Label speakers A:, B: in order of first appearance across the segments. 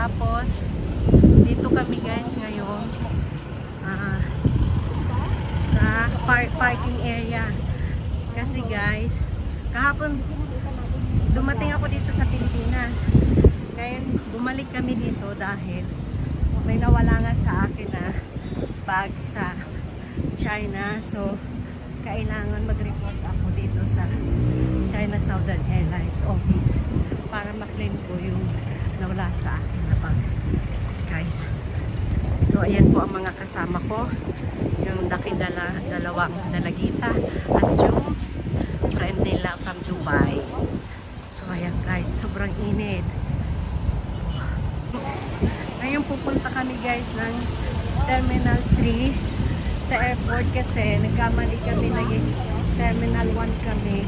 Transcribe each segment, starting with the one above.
A: Tapos, dito kami guys ngayon sa parking area. Kasi guys, kahapon dumating ako dito sa Pilipinas. Ngayon, bumalik kami dito dahil may nawala nga sa akin na bag sa China. So, kailangan mag-report ako dito sa China Southern Airlines office para maklaim ko yung nawala sa akin na bag, guys. So, ayan po ang mga kasama ko. Yung dalawang dalagita at yung friend nila from Dubai. So, ayan guys, sobrang init. Ngayon pupunta kami guys ng Terminal 3 sa airport kasi nagkamali kami, naging Terminal 1 kami.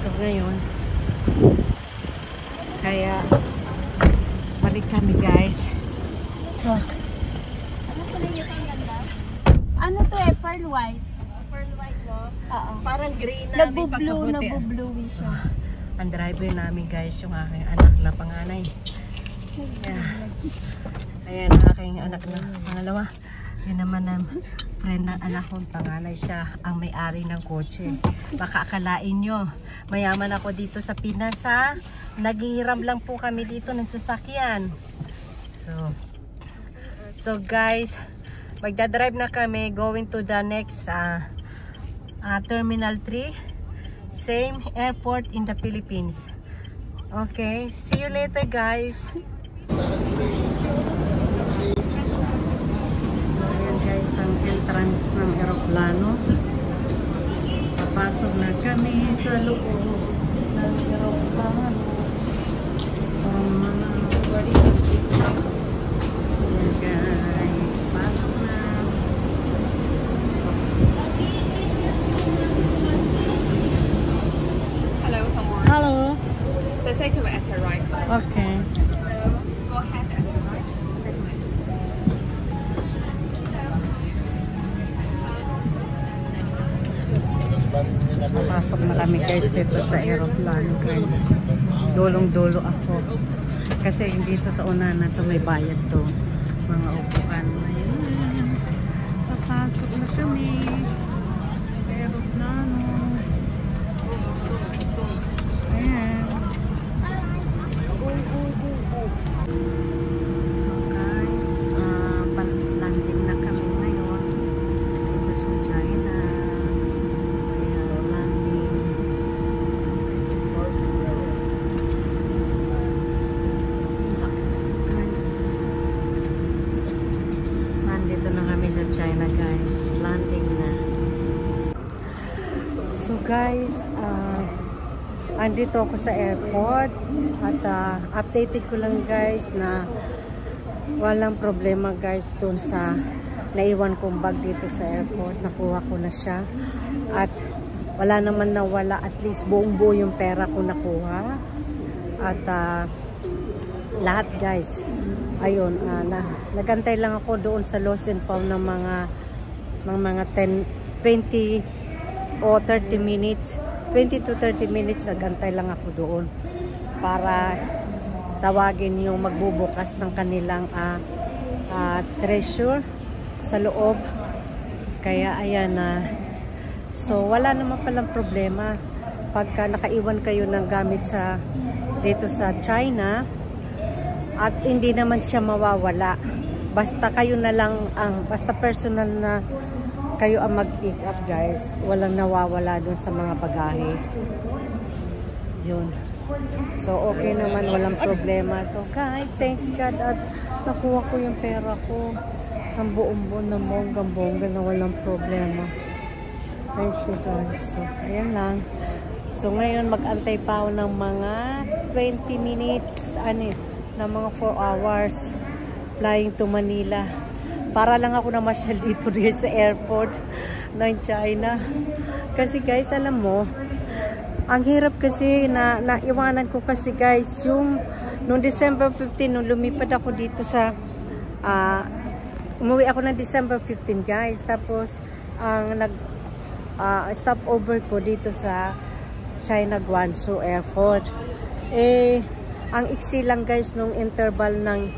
A: So, ngayon kaya balik kami guys. So,
B: ano to eh? Pearl white.
A: Pearl white mo?
B: Oo.
A: Parang green na may pagkabuti.
B: Nagbo-blue siya.
A: Ang driver namin guys, yung aking anak na panganay. Ayan, aking anak na pangalawa. Yan naman ang friend ng anak kong panganay, siya ang may-ari ng kotse. Baka akalain nyo, mayaman ako dito sa Pinas ha. Naghihiram lang po kami dito ng sasakyan. So guys, magdadrive na kami going to the next Terminal 3. Same airport in the Philippines. Okay, see you later guys. So ayan guys, ang entrance ng aeroplano. Papasok na kami sa loob ng aeroplano. Ayan guys, pasok na. Hello.
C: The second one at the right.
A: Okay.
C: So go ahead at the right.
A: Pasok na kami guys dito sa aeroplano guys. Dulong-dulo ako. Kasi dito sa una na to may bayad to. Mga upuan. Ayan. Papasok na kami sa aeroplano. Ayan. So guys, landing na kami ngayon dito sa China. Ayan, landing. So guys, nandito na kami sa China guys. Landing na. So guys, andito ako sa airport at updated ko lang guys na walang problema guys dun sa naiwan kong bag dito sa airport. Nakuha ko na siya at wala naman nawala, at least buong buo yung pera ko nakuha at lahat guys. Ayun, nagantay lang ako doon sa lost and found ng mga 20 o 30 minutes. 20 to 30 minutes nagantay lang ako doon para tawagin yung magbubukas ng kanilang treasure sa loob. Kaya ayan na. So wala naman palang problema pagka nakaiwan kayo ng gamit dito sa China at hindi naman siya mawawala. Basta kayo na lang basta personal na kayo ang mag-pick up guys. Walang nawawala dun sa mga bagahe. Yun. So okay naman, walang problema. So guys, thanks God at nakuha ko yung pera ko. Ang buong buo na bonggang-bongga na walang problema. Thank you guys. So ayan lang. So ngayon mag-antay pa ako ng mga 20 minutes, na mga 4 hours flying to Manila. Para lang ako na masyal dito sa airport ng China. Kasi guys, alam mo, ang hirap kasi naiwanan ko kasi guys, noong December 15, nung lumipad ako dito sa, umuwi ako ng December 15 guys. Tapos, stopover ko dito sa China Guangzhou Airport. ang iksi lang guys nung interval ng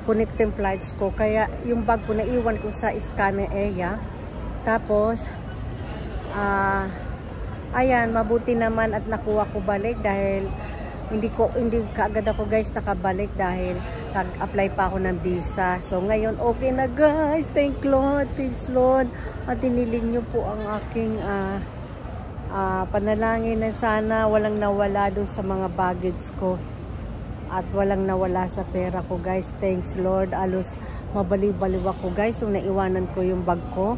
A: connecting flights ko. Kaya yung bag ko naiwan ko sa scanner area. Tapos, ayan, mabuti naman at nakuha ko balik dahil hindi kaagad ako guys nakabalik dahil nag-apply pa ako ng visa. So ngayon okay na guys. Thank Lord. Thanks Lord. At iniling nyo po ang aking panalangin na sana walang nawala doon sa mga baggage ko. At walang nawala sa pera ko guys. Thanks Lord. Alos mabaliw-baliw ako guys. So naiwanan ko yung bag ko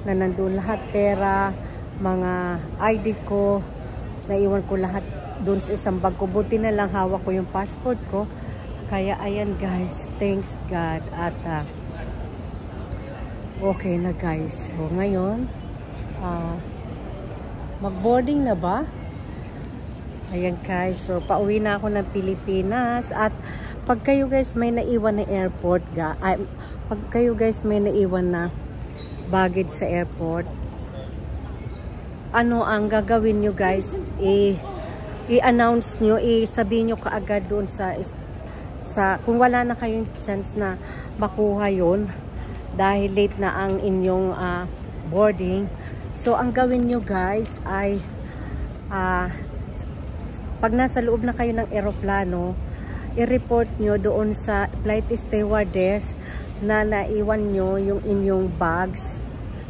A: na nandun lahat, pera, mga ID ko. Naiwan ko lahat doon sa isang bag ko. Buti na lang hawak ko yung passport ko. Kaya ayan guys. Thanks God. At okay na guys. So ngayon mag-boarding na ba? Ayan guys, so pauwi na ako ng Pilipinas. At pag kayo guys may naiwan na airport, pag kayo guys may naiwan na baggage sa airport, ano ang gagawin nyo guys? I-announce nyo, sabihin nyo kaagad doon sa kung wala na kayong chance na makuha yun dahil late na ang inyong boarding. So ang gawin nyo guys ay pag nasa loob na kayo ng eroplano, i-report nyo doon sa flight stewardess na naiwan nyo yung inyong bags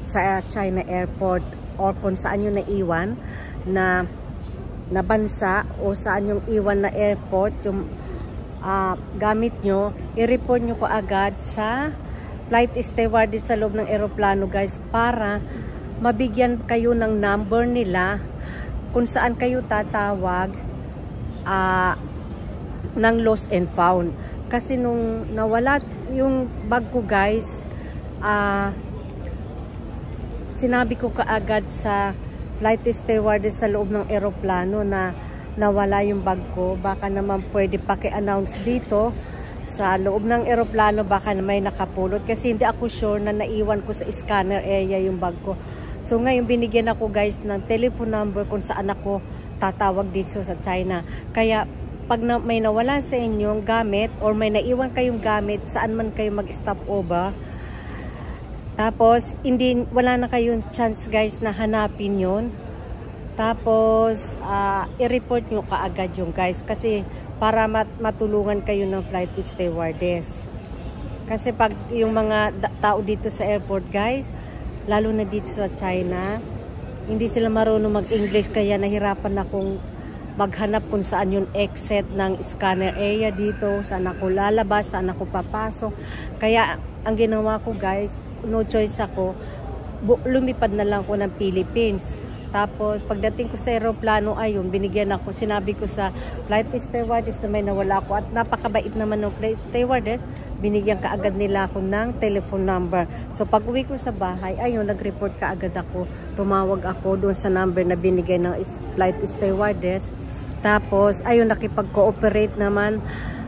A: sa China airport or kung saan nyo naiwan na bansa o saan yung iwan na airport yung gamit nyo, i-report nyo ko agad sa flight stewardess sa loob ng eroplano guys para mabigyan kayo ng number nila kung saan kayo tatawag ng lost and found. Kasi nung nawala yung bag ko guys, sinabi ko kaagad sa flight stewardess sa loob ng eroplano na nawala yung bag ko. Baka naman pwede paki-announce dito sa loob ng eroplano, baka na may nakapulot. Kasi hindi ako sure na naiwan ko sa scanner area yung bag ko. So ngayon binigyan ako guys ng telephone number kung saan ako tatawag dito sa China. Kaya pag may nawala sa inyong gamit or may naiwan kayong gamit saan man kayo mag-stop over, tapos wala na kayong chance guys na hanapin yun, tapos i-report nyo kaagad yung guys kasi para matulungan kayo ng flight stewardess. Kasi pag yung mga tao dito sa airport guys, lalo na dito sa China, hindi sila marunong mag-English kaya nahirapan akong maghanap kung saan yung exit ng scanner area dito, saan ako lalabas, saan ako papasok. Kaya ang ginawa ko guys, no choice ako, lumipad na lang ko ng Philippines. Tapos pagdating ko sa aeroplano, ayun, binigyan ako, sinabi ko sa flight stewardess na may nawala ko at napakabait naman ng flight stewardess, binigyan kaagad nila ako ng telephone number. So pag uwi ko sa bahay, ayun, nag-report kaagad ako, tumawag ako doon sa number na binigay ng flight stewardess. Tapos ayun, nakipag-cooperate naman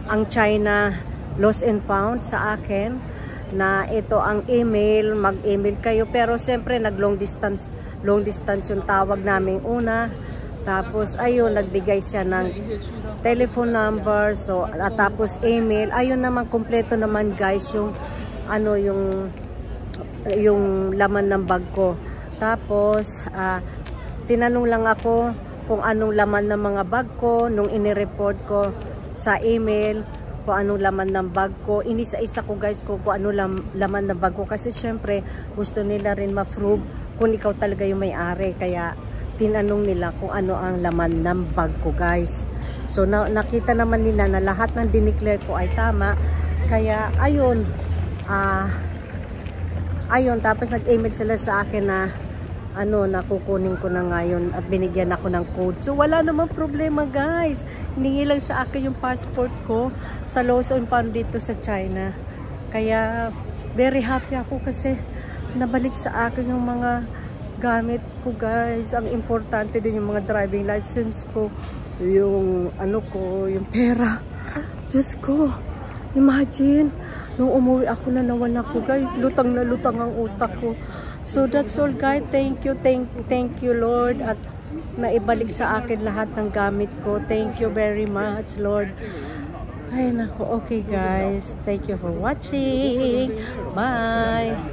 A: ang China Lost and Found sa akin na ito ang email, mag-email kayo. Pero siyempre nag-long distance yung tawag namin una. Tapos ayun, nagbigay siya ng telephone number, so tapos email. Ayun naman, kompleto naman guys yung ano, yung laman ng bag ko. Tapos tinanong lang ako kung anong laman ng mga bag ko nung inireport ko sa email, kung anong laman ng bag ko. Inisa-isa ko guys kung anong laman ng bag ko kasi syempre gusto nila rin ma-prove kung ikaw talaga yung may-ari. Kaya tinanong nila kung ano ang laman ng bag ko guys. So nakita naman nila na lahat ng dineclare ko ay tama. Kaya ayun, tapos nag-email sila sa akin na ano, nakukunin ko na ngayon at binigyan ako ng code. So wala namang problema guys. Hiningi lang sa akin yung passport ko sa Lost and Found dito sa China. Kaya very happy ako kasi nabalik sa akin yung mga gamit ko guys. Ang importante din yung mga driving license ko, yung ano ko, yung pera. Diyos ko, imagine nung umuwi ako na nawala ko guys, lutang na lutang ang utak ko. So that's all guys. Thank you Lord. At na ibalik sa akin lahat ng gamit ko. Thank you very much, Lord. Ay, naku. Okay, guys. Thank you for watching. Bye.